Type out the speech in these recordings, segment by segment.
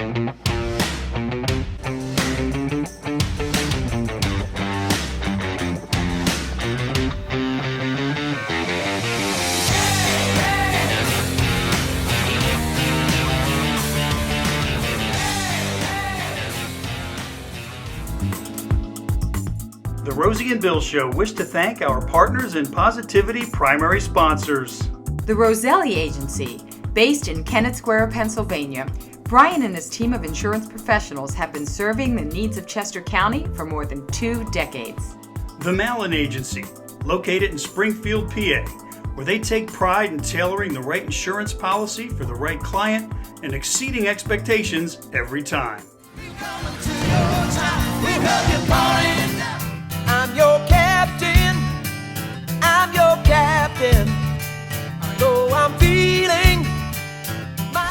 The Rosie and Bill Show wish to thank our partners and Positivity primary sponsors. The Roselli Agency, based in Kennett Square, Pennsylvania. Brian and his team of insurance professionals have been serving the needs of Chester County for more than 2 decades. The Mallon Agency, located in Springfield, PA, where they take pride in tailoring the right insurance policy for the right client and exceeding expectations every time. I'm your captain, I'm your captain, though I'm feeling my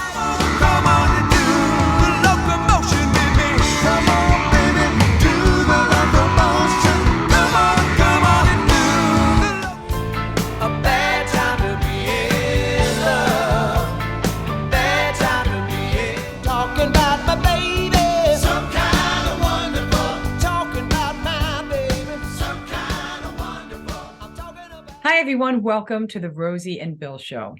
come on and do the locomotion with me. Come on, baby, do the locomotion. Come on and do a bad time to be in love, bad time to be in. Talking about my baby, some kind of wonderful. Talking about my baby, some kind of wonderful. I'm talking about. Hi, everyone. Welcome to the Rosie and Bill Show.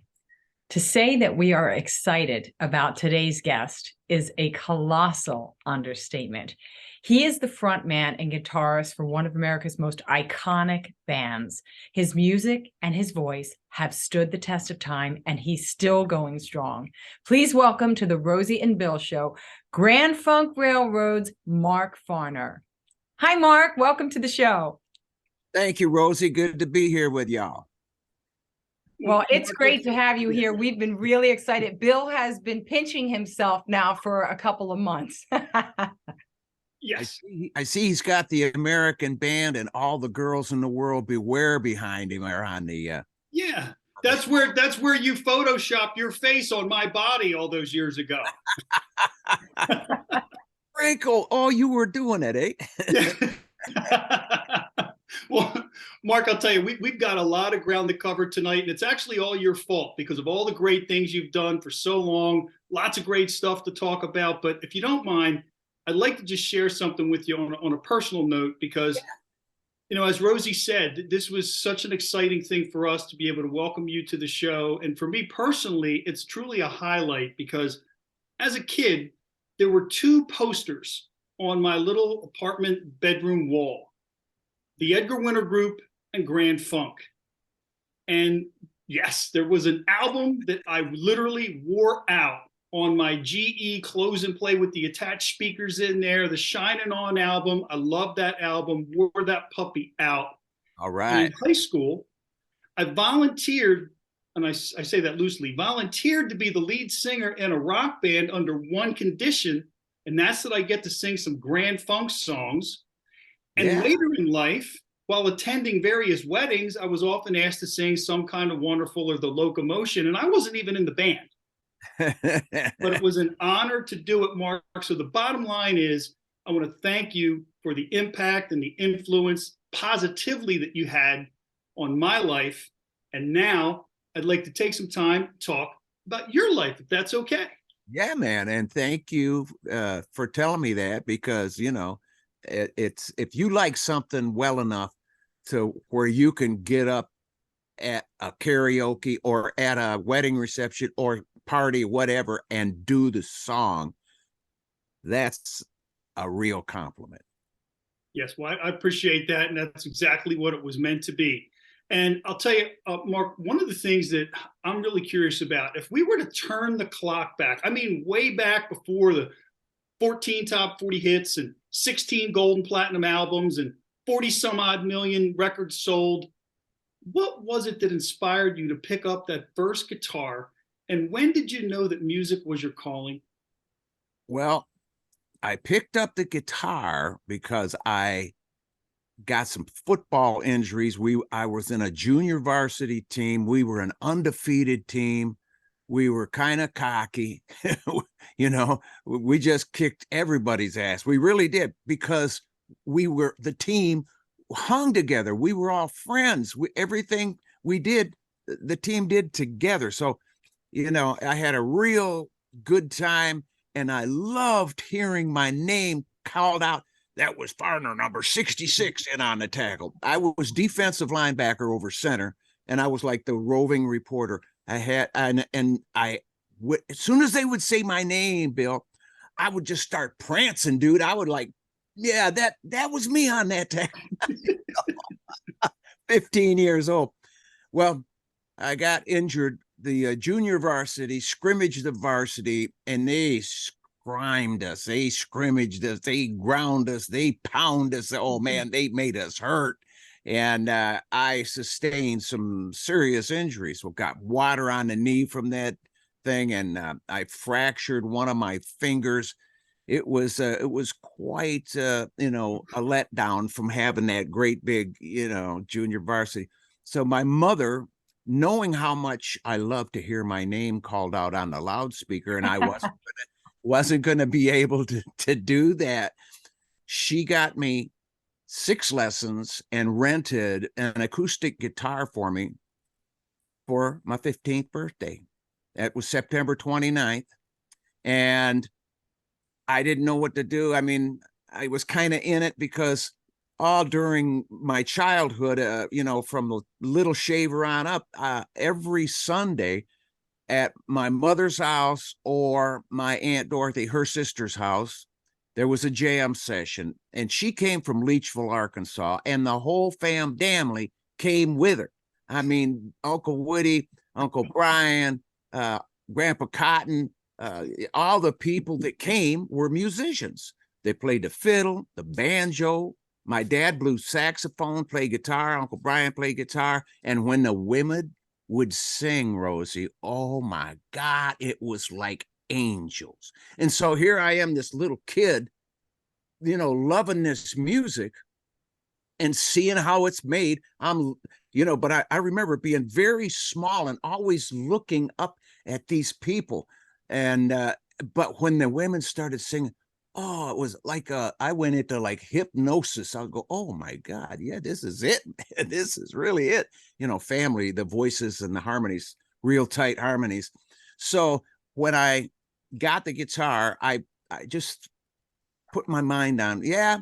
To say that we are excited about today's guest is a colossal understatement. He is the frontman and guitarist for one of America's most iconic bands. His music and his voice have stood the test of time, and he's still going strong. Please welcome to the Rosie and Bill Show, Grand Funk Railroad's Mark Farner. Hi, Mark. Welcome to the show. Thank you, Rosie. Good to be here with y'all. Well, it's great to have you here. We've been really excited. Bill has been pinching himself now for a couple of months. Yes. I see he's got the American band and All the Girls in the World Beware behind him, or on the Yeah. That's where you photoshopped your face on my body all those years ago. Sprinkle. Oh, you were doing it, eh? Well, Mark, I'll tell you, we've got a lot of ground to cover tonight, and it's actually all your fault because of all the great things you've done for so long. Lots of great stuff to talk about. But if you don't mind, I'd like to just share something with you on a personal note because, you know, as Rosie said, this was such an exciting thing for us to be able to welcome you to the show. And for me personally, it's truly a highlight because as a kid, there were 2 posters on my little apartment bedroom wall. The Edgar Winter Group and Grand Funk. And yes, there was an album that I literally wore out on my GE Close and Play with the attached speakers in there, the Shining On album. I love that album, wore that puppy out. All And right. in high school, I volunteered, and I say that loosely, volunteered to be the lead singer in a rock band under one condition, and that's that I get to sing some Grand Funk songs. And later in life, while attending various weddings, I was often asked to sing Some Kind of Wonderful or The Locomotion, and I wasn't even in the band. But it was an honor to do it, Mark. So the bottom line is, I want to thank you for the impact and the influence positively that you had on my life. And now I'd like to take some time to talk about your life, if that's okay. Yeah, man. And thank you for telling me that, because, you know, it's if you like something well enough to where you can get up at a karaoke or at a wedding reception or party, whatever, and do the song, that's a real compliment. Yes, well, I appreciate that. And that's exactly what it was meant to be. And I'll tell you, Mark, one of the things that I'm really curious about, if we were to turn the clock back, I mean, way back before the 14 top 40 hits and 16 gold and platinum albums and 40 some odd million records sold, what was it that inspired you to pick up that first guitar? And when did you know that music was your calling? Well, I picked up the guitar because I got some football injuries. I was in a junior varsity team. We were an undefeated team. We were kind of cocky. You know, we just kicked everybody's ass. We really did, because the team hung together. We were all friends. Everything we did, the team did together. So, you know, I had a real good time. and I loved hearing my name called out. That was Farner, number 66, in on the tackle. I was defensive linebacker over center, and I was like the roving reporter. I had, and I would, as soon as they would say my name, Bill, I would just start prancing, dude. I would like, yeah, that was me on that tackle. 15 years old. Well, I got injured. The junior varsity scrimmaged the varsity, and they scrimed us. They scrimmaged us. They ground us. They pound us. Oh man, they made us hurt. And I sustained some serious injuries. Well, got water on the knee from that thing, and I fractured one of my fingers. It was quite a letdown from having that great big junior varsity. So my mother, knowing how much I love to hear my name called out on the loudspeaker, and I wasn't going to be able to do that, she got me 6 lessons and rented an acoustic guitar for me for my 15th birthday. That was September 29th. And I didn't know what to do. I mean, I was kind of in it because all during my childhood, from the little shaver on up, every Sunday at my mother's house or my Aunt Dorothy, her sister's house, there was a jam session. And she came from Leachville, Arkansas, and the whole family came with her. I mean, Uncle Woody, Uncle Brian, Grandpa Cotton, all the people that came were musicians. They played the fiddle, the banjo. My dad blew saxophone, played guitar. Uncle Brian played guitar. And when the women would sing, Rosie, oh my God, it was like angels. And so here I am, this little kid, loving this music and seeing how it's made. But I remember being very small and always looking up at these people. And but when the women started singing, oh, it was like I went into like hypnosis. I'll go, oh my God, yeah, this is it. This is really it. Family, the voices and the harmonies, real tight harmonies. So when I got the guitar, I just put my mind on, yeah,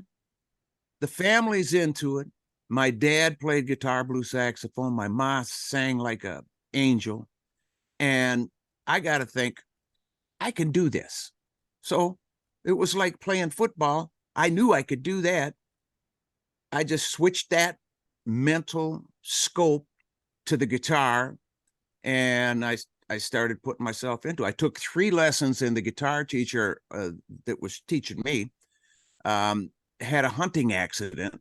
the family's into it. My dad played guitar, blew saxophone. My mom sang like a angel. And I got to think, I can do this. So it was like playing football. I knew I could do that. I just switched that mental scope to the guitar, and I started putting myself into it. I took 3 lessons, and the guitar teacher that was teaching me had a hunting accident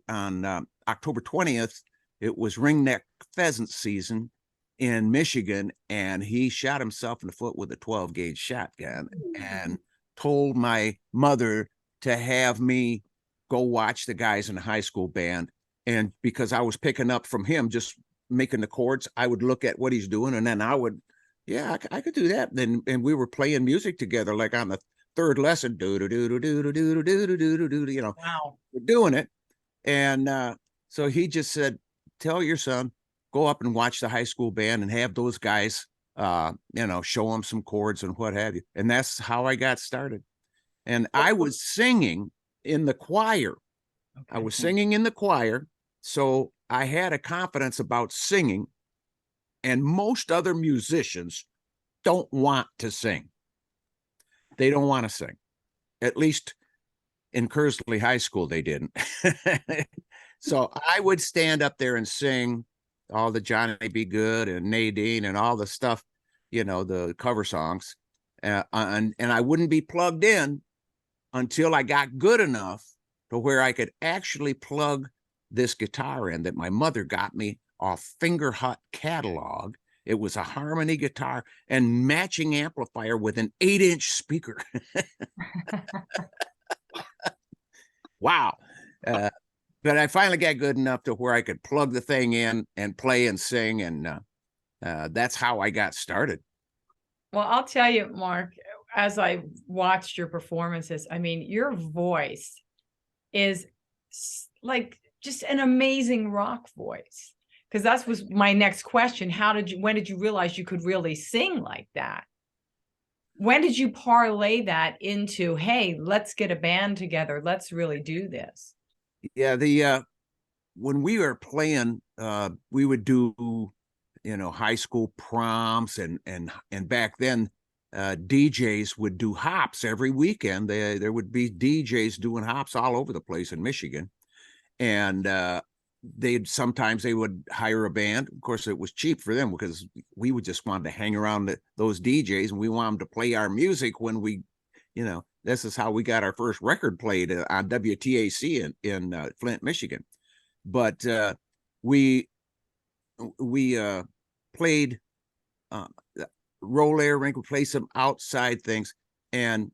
on October 20th. It was ringneck pheasant season in Michigan, and he shot himself in the foot with a 12-gauge shotgun and told my mother to have me go watch the guys in the high school band. And because I was picking up from him, just making the chords, I would look at what he's doing, and then I would, yeah, I could do that. And we were playing music together, like on the 3rd lesson, Wow. we're doing it. And so he just said, tell your son, go up and watch the high school band and have those guys, show them some chords and what have you. And that's how I got started. And I was singing in the choir. Okay. I was singing in the choir. So I had a confidence about singing. And most other musicians don't want to sing. They don't want to sing. At least in Kersley High School, they didn't. So I would stand up there and sing all the Johnny B. Good and Nadine and all the stuff, the cover songs. And I wouldn't be plugged in until I got good enough to where I could actually plug this guitar in that my mother got me off Finger Hut catalog. It was a harmony guitar and matching amplifier with an 8-inch speaker. Wow. But I finally got good enough to where I could plug the thing in and play and sing. And that's how I got started. Well, I'll tell you, Mark, as I watched your performances, I mean, your voice is like just an amazing rock voice. Because that was my next question. When did you realize you could really sing like that? When did you parlay that into, hey, let's get a band together, let's really do this? Yeah, when we were playing, we would do, high school proms, and back then, DJs would do hops every weekend. There would be DJs doing hops all over the place in Michigan, and sometimes they would hire a band. Of course, it was cheap for them because we would just want to hang around those DJs, and we want them to play our music when we, this is how we got our first record played on WTAC in Flint, Michigan. But we played roll air rink, we played some outside things, and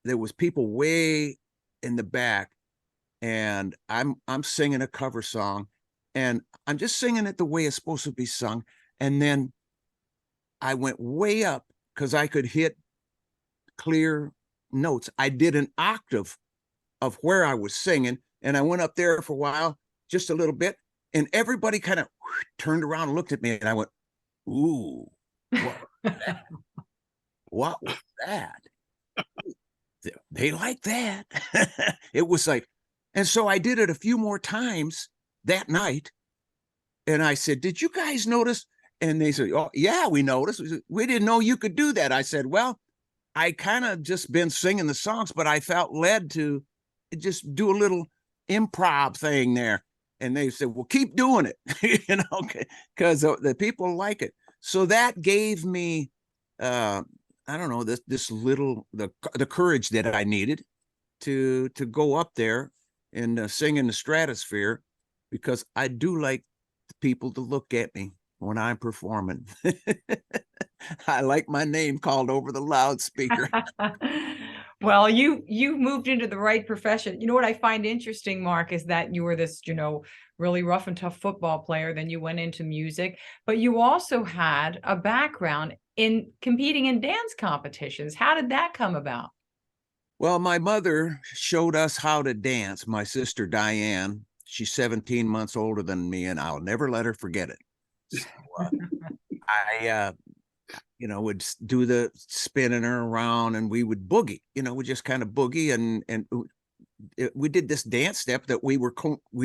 there was people way in the back, and I'm singing a cover song, and I'm just singing it the way it's supposed to be sung, and then I went way up because I could hit clear notes. I did an octave of where I was singing, and I went up there for a while, just a little bit, and everybody kind of turned around and looked at me, and I went, ooh, what was that? They like that. It was like, and so I did it a few more times that night, and I said, did you guys notice? And they said, oh yeah, we noticed. We didn't know you could do that. I said, well, I kind of just been singing the songs, but I felt led to just do a little improv thing there. And they said, well, keep doing it, because the people like it. So that gave me, I don't know, this little, the courage that I needed to go up there and sing in the stratosphere, because I do like people to look at me when I'm performing. I like my name called over the loudspeaker. Well, you moved into the right profession. You know what I find interesting, Mark, is that you were this, really rough and tough football player. Then you went into music, but you also had a background in competing in dance competitions. How did that come about? Well, my mother showed us how to dance. My sister Diane, she's 17 months older than me, and I'll never let her forget it. So, I would do the spinning her around, and we would boogie, we just kind of boogie, and we did this dance step that we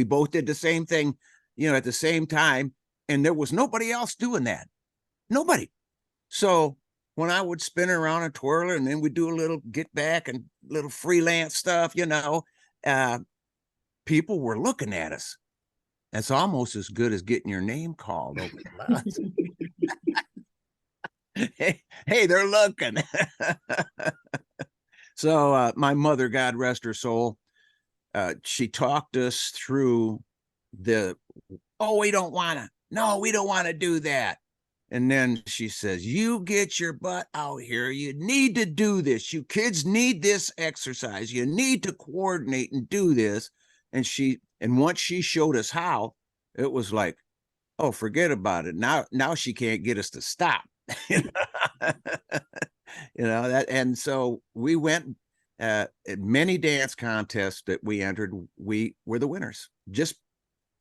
both did the same thing, at the same time. And there was nobody else doing that. Nobody. So when I would spin her around and twirl her, and then we'd do a little get back and little freelance stuff, people were looking at us. That's almost as good as getting your name called over hey, they're looking. So my mother, God rest her soul, she talked us through we don't want to do that. And then she says, you get your butt out here. You need to do this. You kids need this exercise. You need to coordinate and do this. And once she showed us how, it was like, oh, forget about it. Now she can't get us to stop. That. And so we went at many dance contests that we entered. We were the winners, just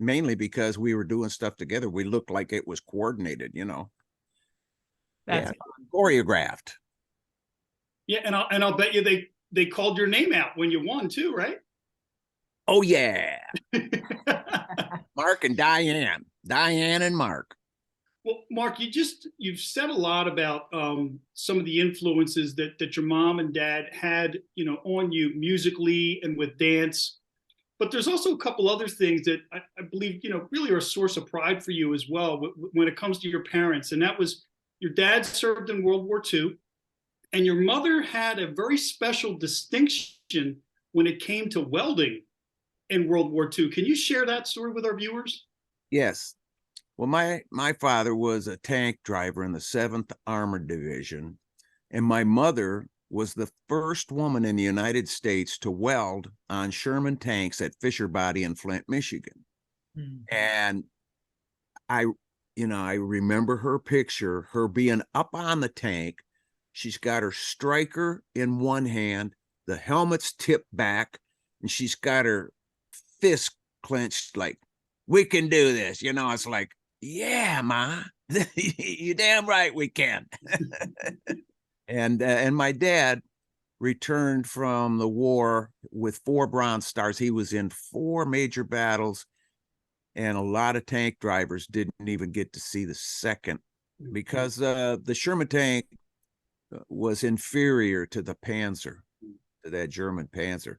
mainly because we were doing stuff together. We looked like it was coordinated, That's choreographed. Yeah, and I'll bet you they called your name out when you won too, right? Oh yeah. Mark and Diane and Mark. Well, Mark, you've said a lot about some of the influences that your mom and dad had, on you musically and with dance. But there's also a couple other things that I believe, really are a source of pride for you as well when it comes to your parents. And that was, your dad served in World War II, and your mother had a very special distinction when it came to welding in World War II. Can you share that story with our viewers? Yes. Well, my father was a tank driver in the 7th Armored Division, and my mother was the first woman in the United States to weld on Sherman tanks at Fisher Body in Flint, Michigan. Mm-hmm. And I remember her picture, her being up on the tank. She's got her striker in one hand, the helmet's tipped back, and she's got her fist clenched like, we can do this. It's like, yeah, Ma, you damn right we can. And my dad returned from the war with 4 Bronze Stars. He was in 4 major battles, and a lot of tank drivers didn't even get to see the second because the Sherman tank was inferior to the Panzer, to that German Panzer.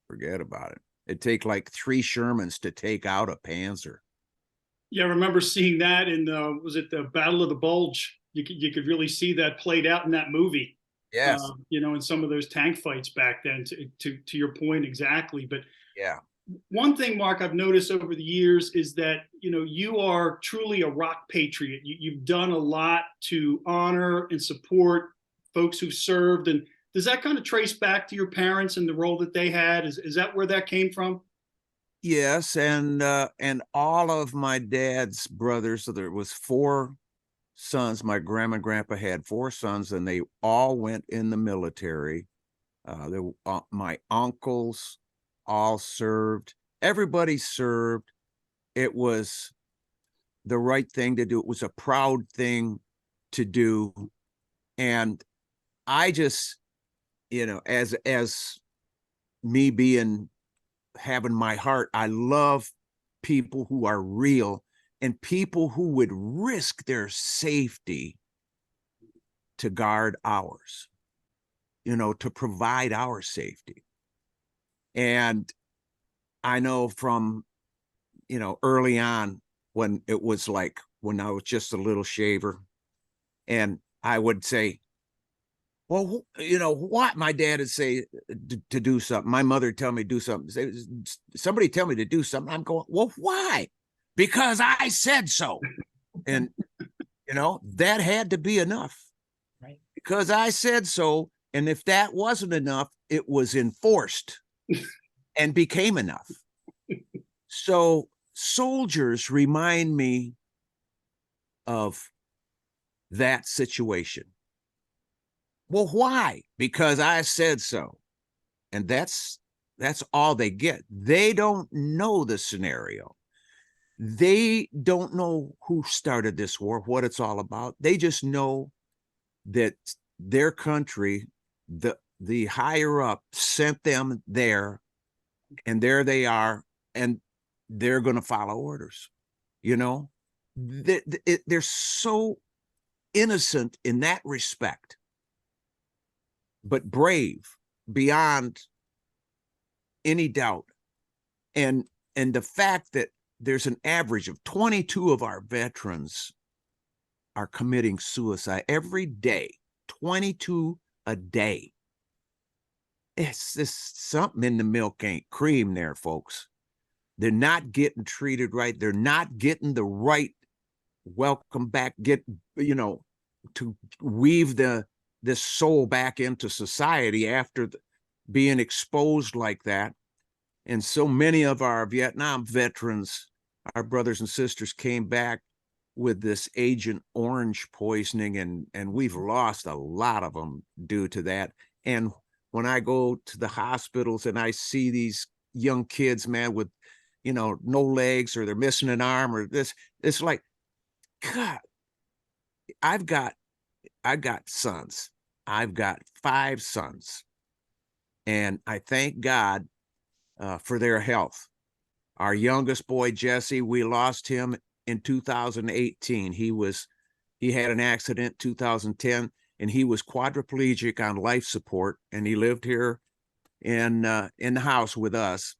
Forget about it. It'd take like 3 Shermans to take out a Panzer. Yeah, I remember seeing that in was it the Battle of the Bulge? You could really see that played out in that movie. Yes. In some of those tank fights back then. To your point exactly, but yeah. One thing, Mark, I've noticed over the years is that you are truly a rock patriot. You've done a lot to honor and support folks who served, and does that kind of trace back to your parents and the role that they had? Is that where that came from? Yes, and all of my dad's brothers. So there was 4 sons. My grandma and grandpa had 4 sons, and they all went in the military. My uncles all served. Everybody served. It was the right thing to do. It was a proud thing to do. And I just, as me having my heart, I love people who are real and people who would risk their safety to guard ours, to provide our safety. And I know from, early on when it was like when I was just a little shaver, and I would say, well, what? My dad would say to do something. My mother would tell me to do something. Say, somebody tell me to do something. I'm going, well, why? Because I said so. And, that had to be enough. Right. Because I said so. And if that wasn't enough, it was enforced and became enough. So soldiers remind me of that situation. Well, why? Because I said so. And that's all they get. They don't know the scenario. They don't know who started this war, what it's all about. They just know that their country, the higher up, sent them there, and there they are, and they're going to follow orders. They're so innocent in that respect, but brave beyond any doubt. And the fact that there's an average of 22 of our veterans are committing suicide every day, 22 a day. It's just something in the milk ain't cream there, folks. They're not getting treated right. They're not getting the right welcome back, to weave this soul back into society after being exposed like that. And so many of our Vietnam veterans, our brothers and sisters, came back with this Agent Orange poisoning, and we've lost a lot of them due to that. And when I go to the hospitals and I see these young kids, man, with, no legs, or they're missing an arm, or this, it's like, God, I've got sons. I've got 5 sons, and I thank God for their health. Our youngest boy, Jesse, we lost him in 2018. He had an accident 2010, and he was quadriplegic on life support, and he lived here in the house with us.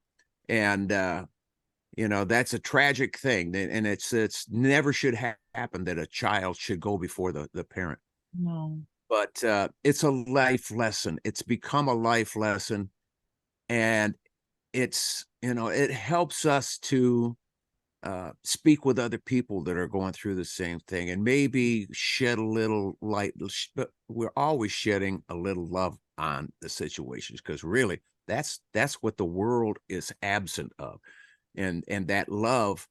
And that's a tragic thing, and it's never should happen that a child should go before the parent. No. But it's a life lesson. It's become a life lesson, and it's it helps us to speak with other people that are going through the same thing, and maybe shed a little light. But we're always shedding a little love on the situations, because really that's what the world is absent of. And that love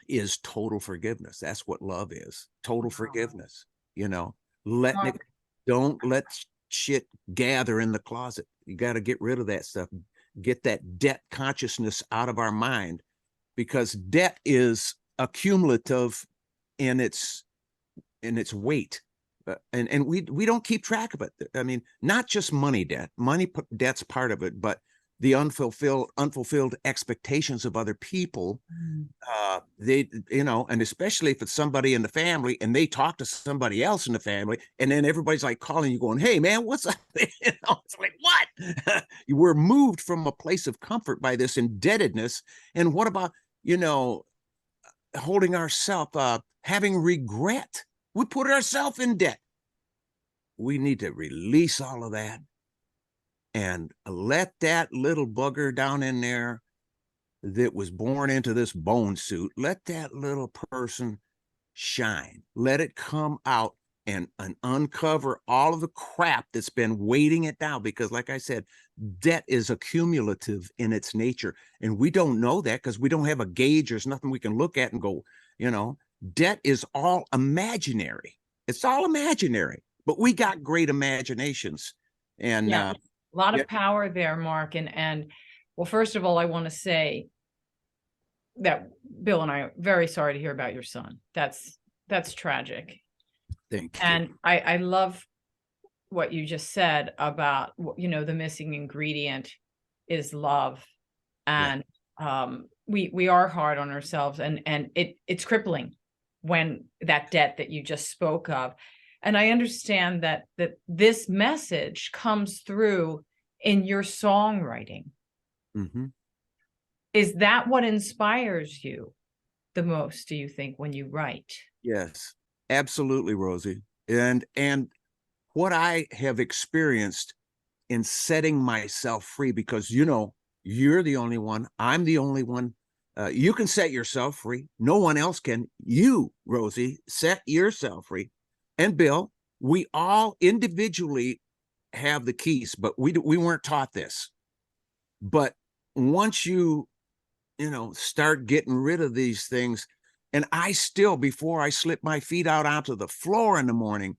is total forgiveness. That's what love is. Total forgiveness. Don't let shit gather in the closet. You got to get rid of that stuff. Get that debt consciousness out of our mind, because debt is accumulative in its weight. and we don't keep track of it. I mean, not just money debt. Debt's part of it, but the unfulfilled expectations of other people. They, and especially if it's somebody in the family and they talk to somebody else in the family, and then everybody's like calling you going, "Hey man, what's up?" It's like, what? You were moved from a place of comfort by this indebtedness. And what about, holding ourselves up, having regret? We put ourselves in debt. We need to release all of that and let that little bugger down in there that was born into this bone suit, let that little person shine. Let it come out and uncover all of the crap that's been weighting it down. Because like I said, debt is accumulative in its nature. And we don't know that because we don't have a gauge. There's nothing we can look at and go, debt is all imaginary. It's all imaginary, but we got great imaginations. And a lot of power there, Mark. And well, first of all, I want to say that Bill and I are very sorry to hear about your son. That's tragic. Thank you. And I love what you just said about, the missing ingredient is love. And we are hard on ourselves, and it's crippling when that debt that you just spoke of. And I understand that this message comes through in your songwriting. Mm-hmm. Is that what inspires you the most, do you think, when you write? Yes, absolutely, Rosie. And what I have experienced in setting myself free, because you're the only one, I'm the only one. You can set yourself free. No one else can. You, Rosie, set yourself free. And Bill, we all individually have the keys, but we weren't taught this. But once you start getting rid of these things, and I still, before I slip my feet out onto the floor in the morning,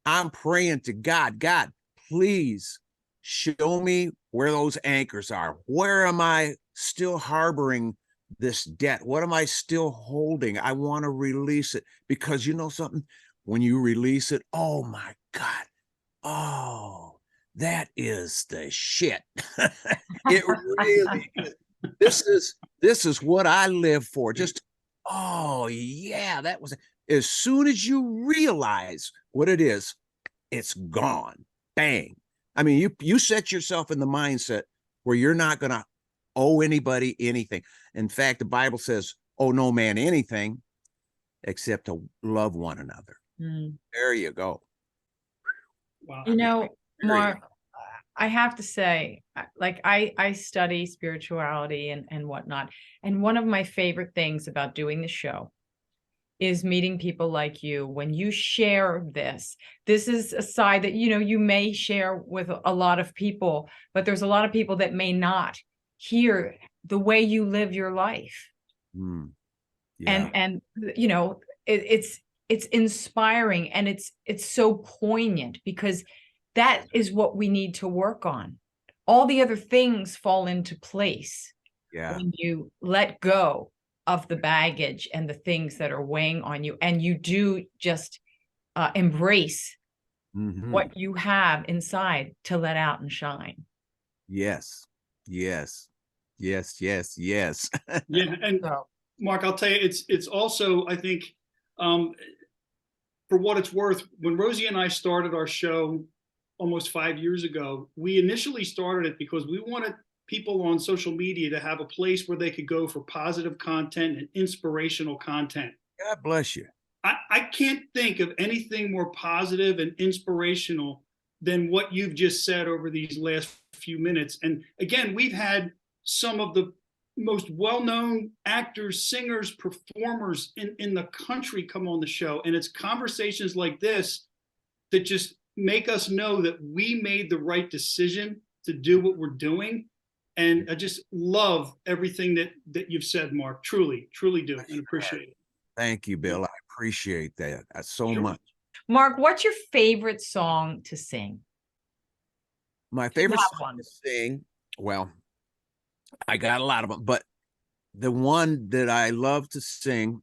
I'm praying to God, please show me where those anchors are. Where am I still harboring this debt? What am I still holding? I want to release it, because you know something? When you release it, oh my God, oh, that is the shit. It really is. This is what I live for. Just, oh yeah, that was, as soon as you realize what it is, it's gone. Bang. I mean, you set yourself in the mindset where you're not going to owe anybody anything. In fact, the Bible says, owe no man anything except to love one another. There you go. Wow. Mark, I have to say, like, I study spirituality and whatnot. And one of my favorite things about doing the show is meeting people like you. When you share this is a side that, you may share with a lot of people, but there's a lot of people that may not hear the way you live your life. Yeah. And it's inspiring, and it's so poignant, because that is what we need to work on. All the other things fall into place when you let go of the baggage and the things that are weighing on you, and you do just embrace what you have inside to let out and shine. Yes. Yeah. And Mark, I'll tell you, it's also, I think, for what it's worth, when Rosie and I started our show almost 5 years ago, we initially started it because we wanted people on social media to have a place where they could go for positive content and inspirational content. God bless you. I can't think of anything more positive and inspirational than what you've just said over these last few minutes. And again, we've had some of the most well-known actors, singers, performers in the country come on the show. And it's conversations like this that just make us know that we made the right decision to do what we're doing. And I just love everything that you've said, Mark. Truly do, and appreciate it. Thank you, Bill. I appreciate that so much. Mark, what's your favorite song to sing? My favorite song to sing, well, I got a lot of them, but the one that I love to sing,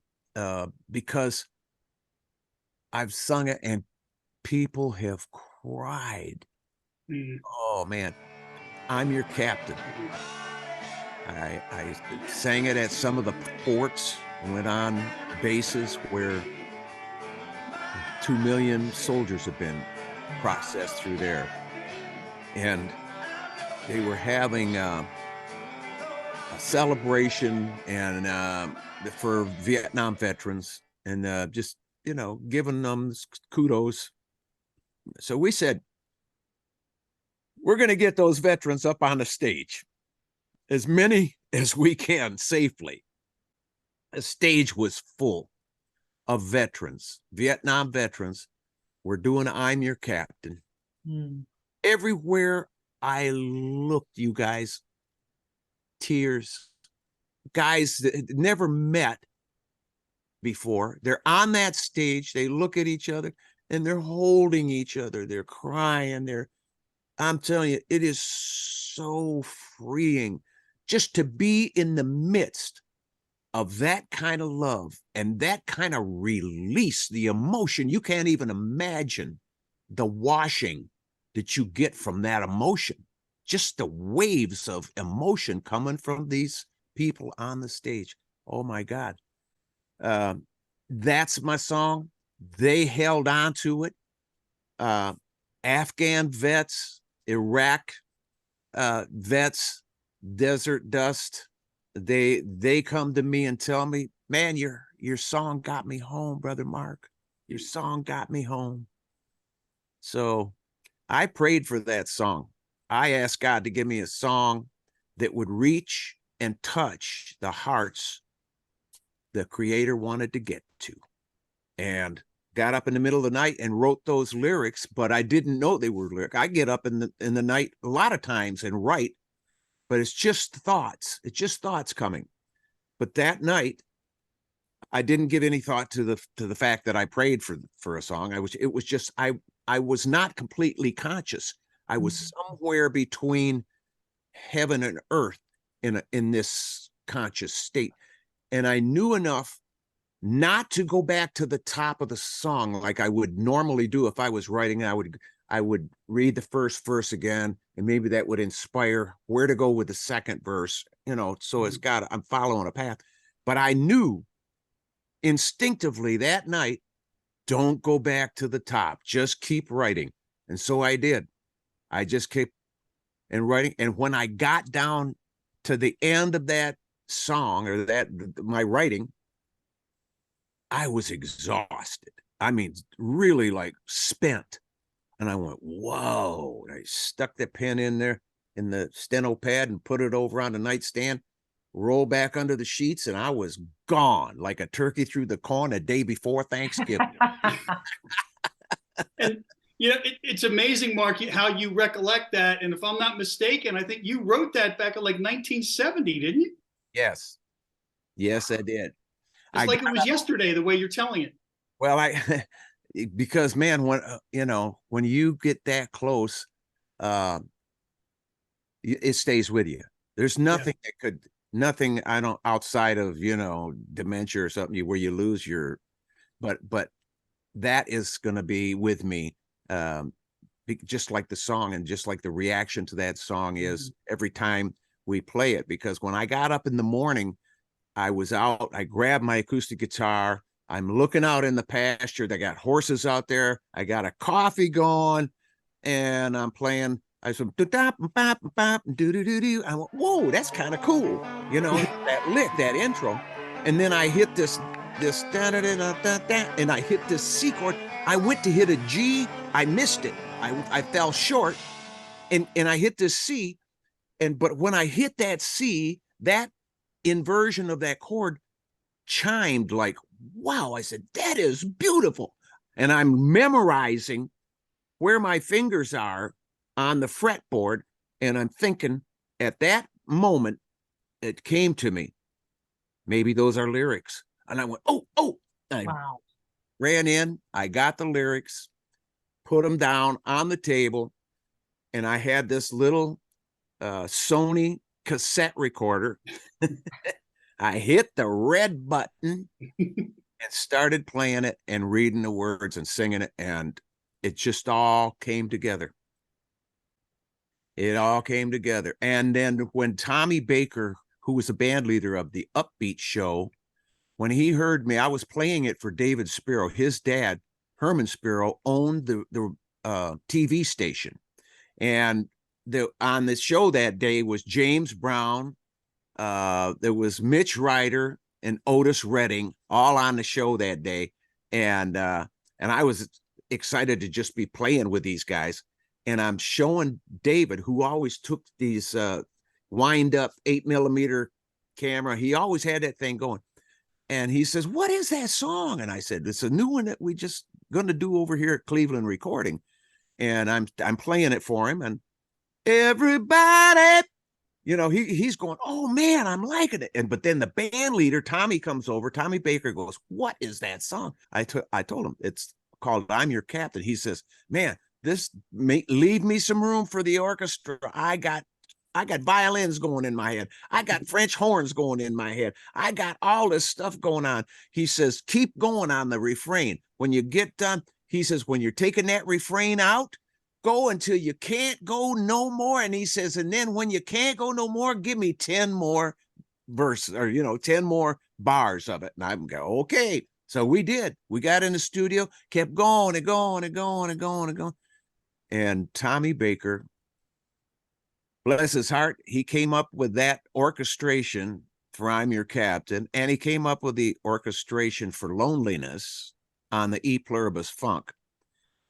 because I've sung it and people have cried. Mm. Oh man, I'm your captain. I sang it at some of the forts, went on bases where 2 million soldiers have been processed through there. And they were having a celebration and for Vietnam veterans, and just, giving them kudos. So we said, we're going to get those veterans up on the stage, as many as we can safely. The stage was full of veterans, Vietnam veterans. We're doing I'm Your Captain. Mm. Everywhere I looked, you guys, tears. Guys that never met before, they're on that stage, they look at each other and they're holding each other, they're crying, I'm telling you, it is so freeing just to be in the midst of that kind of love and that kind of release, the emotion. You can't even imagine the washing that you get from that emotion, just the waves of emotion coming from these people on the stage. Oh my God. That's my song. They held on to it. Afghan vets, Iraq vets, Desert Dust, they come to me and tell me, man, your song got me home, Brother Mark. Your song got me home. So I prayed for that song. I asked God to give me a song that would reach and touch the hearts the Creator wanted to get to. And got up in the middle of the night and wrote those lyrics, but I didn't know they were lyrics. I get up in the night a lot of times and write, but it's just thoughts. It's just thoughts coming. But that night, I didn't give any thought to the fact that I prayed for a song. It was just I was not completely conscious. I was somewhere between heaven and earth in this conscious state. And I knew enough not to go back to the top of the song like I would normally do if I was writing. I would read the first verse again, and maybe that would inspire where to go with the second verse, so I'm following a path. But I knew instinctively that night, don't go back to the top, just keep writing. And so I did. I just kept and writing. And when I got down to the end of that song or my writing, I was exhausted. I mean, really like spent. And I went, whoa. And I stuck the pen in there in the steno pad and put it over on the nightstand, roll back under the sheets, and I was gone like a turkey through the corn a day before Thanksgiving. And it's amazing, Mark, how you recollect that. And if I'm not mistaken, I think you wrote that back in like 1970, didn't you? Yes. Yes, I did. It's like it was yesterday, the way you're telling it. Well, because man, when you get that close, it stays with you. There's nothing nothing outside of, dementia or something where you lose but that is going to be with me. Just like the song and just like the reaction to that song is every time we play it, because when I got up in the morning, I was out, I grabbed my acoustic guitar. I'm looking out in the pasture. They got horses out there. I got a coffee going and I'm playing. I said, I went, whoa, that's kind of cool. That lick, that intro. And then I hit this and I hit this C chord. I went to hit a G. I missed it. I fell short and I hit this C. But when I hit that C, that inversion of that chord chimed like, wow. I said, that is beautiful. And I'm memorizing where my fingers are on the fretboard. And I'm thinking at that moment, it came to me, maybe those are lyrics. And I went, oh, I ran in, I got the lyrics, put them down on the table. And I had this little Sony cassette recorder. I hit the red button and started playing it and reading the words and singing it. And it just all came together. It all came together. And then when Tommy Baker, who was the band leader of the Upbeat show, when he heard me, I was playing it for David Spiro. His dad, Herman Spiro, owned the TV station. And on the show that day was James Brown, there was Mitch Ryder and Otis Redding, all on the show that day. And I was excited to just be playing with these guys. And I'm showing David, who always took these wind up 8mm camera. He always had that thing going. And he says, "What is that song?" And I said, "It's a new one that we just going to do over here at Cleveland Recording." And I'm playing it for him, and everybody, he's going, "Oh man, I'm liking it." But then the band leader, Tommy, comes over. Tommy Baker goes, "What is that song?" I told him it's called "I'm Your Captain." He says, "Man, this leave me some room for the orchestra. I got violins going in my head. I got French horns going in my head. I got all this stuff going on." He says, "Keep going on the refrain. When you get done," he says, "when you're taking that refrain out, go until you can't go no more." And he says, "And then when you can't go no more, give me 10 more verses, or 10 more bars of it." And I'm go, "Okay." So we did. We got in the studio, kept going and going and going and going and going. And Tommy Baker, bless his heart, he came up with that orchestration for "I'm Your Captain," and he came up with the orchestration for "Loneliness" on the E Pluribus Funk.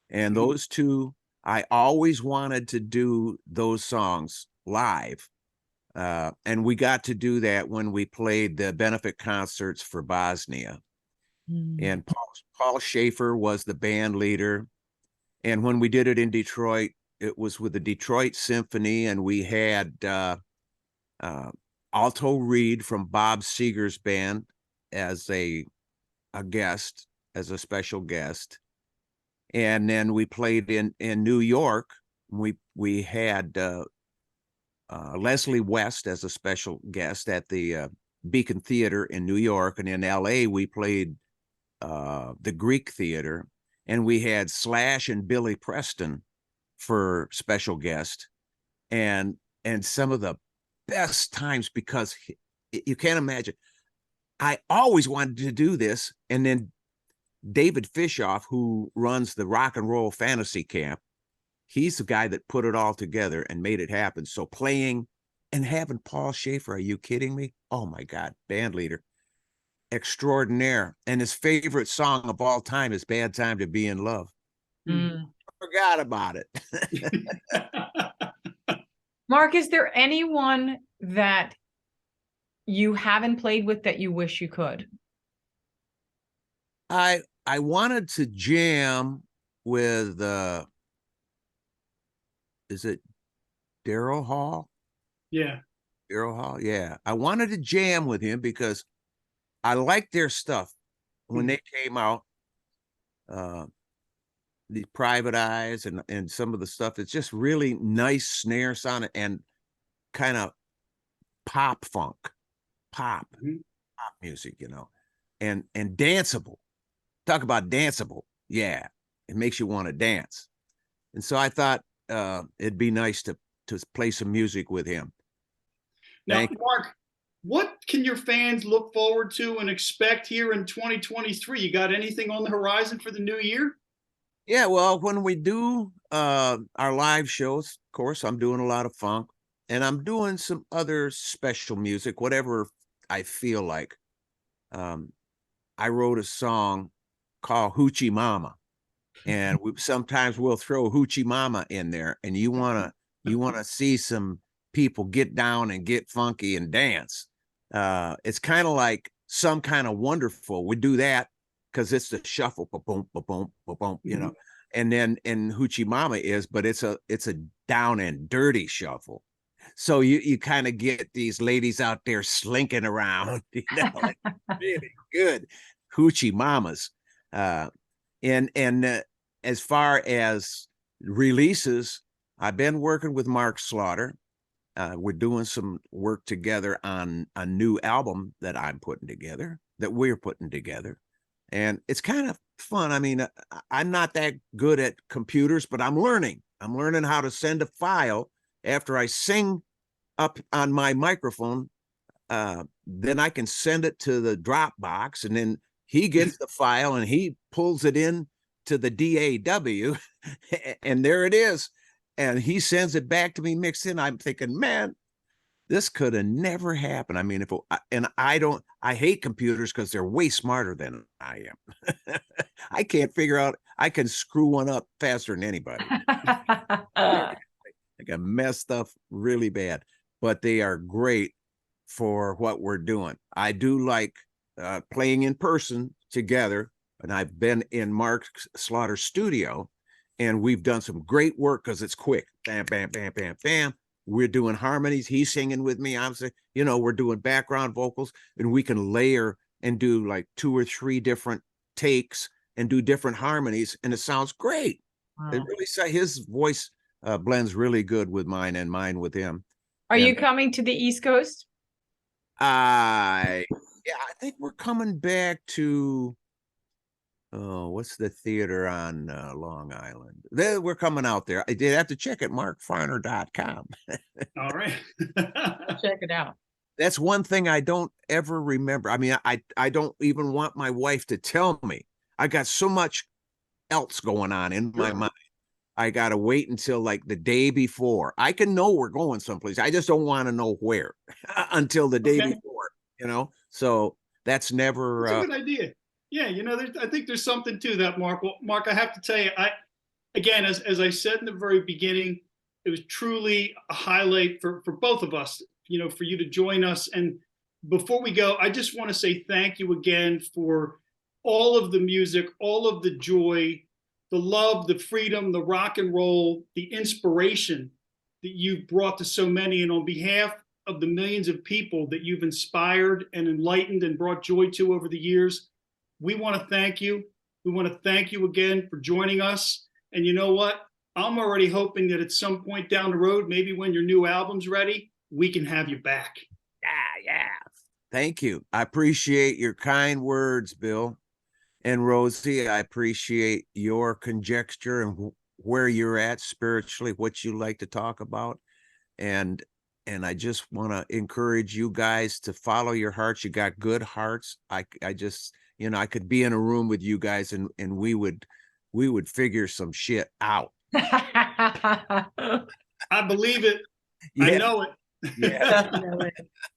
And those two, I always wanted to do those songs live. And we got to do that when we played the benefit concerts for Bosnia. And Paul Schaefer was the band leader. And when we did it in Detroit, it was with the Detroit Symphony, and we had Alto Reed from Bob Seger's band as a guest, as a special guest. And then we played in New York. We had Leslie West as a special guest at the Beacon Theater in New York. And in LA, we played the Greek Theater. And we had Slash and Billy Preston for special guest, and some of the best times, because you can't imagine. I always wanted to do this. And then David Fishoff, who runs the Rock and Roll Fantasy Camp, he's the guy that put it all together and made it happen. So playing and having Paul Schaefer, are you kidding me? Oh my God, band leader extraordinaire. And his favorite song of all time is "Bad Time to Be in Love." Forgot about it. Mark, is there anyone that you haven't played with that you wish you could? I wanted to jam with is it Daryl Hall? Yeah. Daryl Hall, yeah. I wanted to jam with him because I liked their stuff when they came out. The Private Eyes and some of the stuff. It's just really nice snare sound and kind of pop funk, pop music, and danceable. Talk about danceable. Yeah, it makes you want to dance. And so I thought it'd be nice to play some music with him. Now, Mark, what can your fans look forward to and expect here in 2023? You got anything on the horizon for the new year? Yeah, well, when we do our live shows, of course, I'm doing a lot of funk, and I'm doing some other special music, whatever I feel like. I wrote a song called "Hoochie Mama," and sometimes we'll throw "Hoochie Mama" in there, and you wanna see some people get down and get funky and dance. It's kind of like Some Kind of Wonderful. We do that because it's the shuffle, ba-boom, ba-boom, ba-boom, and then Hoochie Mama but it's a down and dirty shuffle. So you kind of get these ladies out there slinking around, really good Hoochie Mamas. And as far as releases, I've been working with Mark Slaughter. We're doing some work together on a new album that we're putting together. And it's kind of fun. I mean, I'm not that good at computers, but I'm learning. I'm learning how to send a file after I sing up on my microphone. Then I can send it to the Dropbox, and then he gets the file and he pulls it in to the DAW, and there it is. And he sends it back to me mixed in. I'm thinking, man, this could have never happened. I mean, I hate computers because they're way smarter than I am. I can't figure out, I can screw one up faster than anybody. I can mess stuff really bad, but they are great for what we're doing. I do like playing in person together, and I've been in Mark Slaughter's studio, and we've done some great work because it's quick. Bam, bam, bam, bam, bam. We're doing harmonies. He's singing with me. I'm saying, we're doing background vocals, and we can layer and do like 2 or 3 different takes and do different harmonies, and it sounds great. Wow. It really, his voice blends really good with mine and mine with him. Are you coming to the East Coast? I think we're coming back to, what's the theater on Long Island? We're coming out there. I did have to check at markfarner.com. All right. Check it out. That's one thing I don't ever remember. I mean, I don't even want my wife to tell me. I got so much else going on in my mind. I got to wait until like the day before. I can know we're going someplace. I just don't want to know where until the day before, So that's never a good idea. Yeah. I think there's something to that, Mark. Well, Mark, I have to tell you, again, as I said in the very beginning, it was truly a highlight for both of us, for you to join us. And before we go, I just want to say thank you again for all of the music, all of the joy, the love, the freedom, the rock and roll, the inspiration that you've brought to so many. And on behalf of the millions of people that you've inspired and enlightened and brought joy to over the years, we want to thank you. We want to thank you again for joining us. And you know what? I'm already hoping that at some point down the road, maybe when your new album's ready, we can have you back. Yeah. Thank you. I appreciate your kind words, Bill. And Rosie, I appreciate your conjecture and where you're at spiritually, what you like to talk about. And I just want to encourage you guys to follow your hearts. You got good hearts. I just, I could be in a room with you guys and we would figure some shit out. I believe it. Yeah. I know it. Yeah.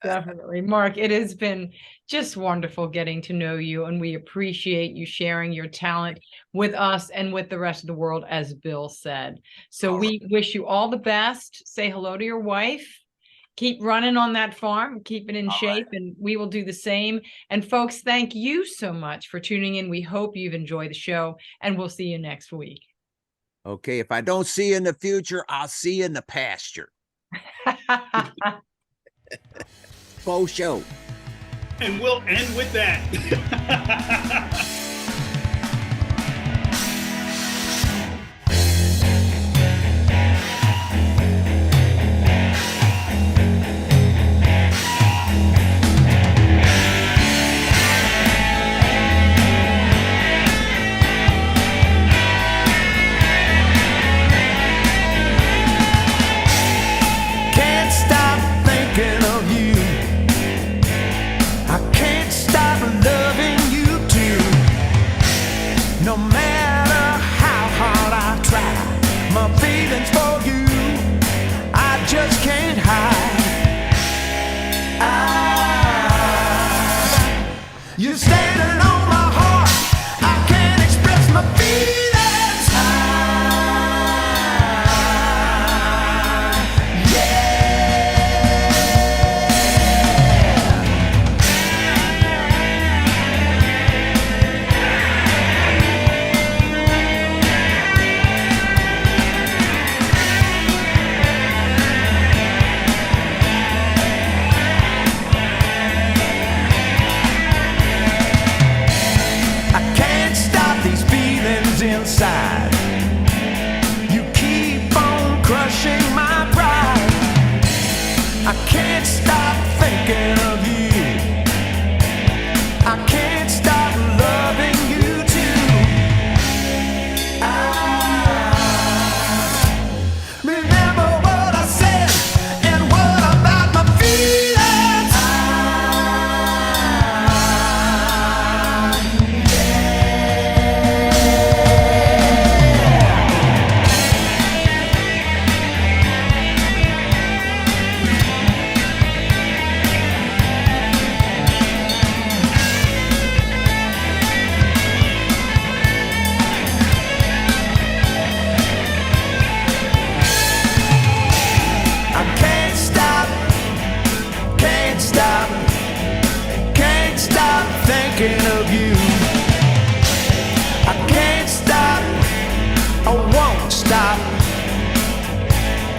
Definitely. Mark, it has been just wonderful getting to know you, and we appreciate you sharing your talent with us and with the rest of the world, as Bill said. So we wish you all the best. Say hello to your wife. Keep running on that farm, keep it in shape, and we will do the same. And folks, thank you so much for tuning in. We hope you've enjoyed the show, and we'll see you next week. Okay, if I don't see you in the future, I'll see you in the pasture. Faux show. And we'll end with that. Loving you too.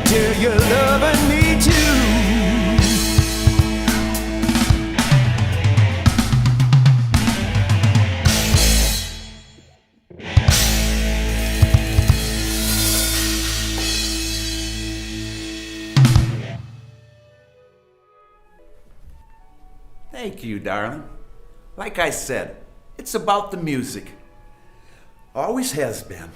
till you're loving me too. Thank you, darling. Like I said, it's about the music. Always has been.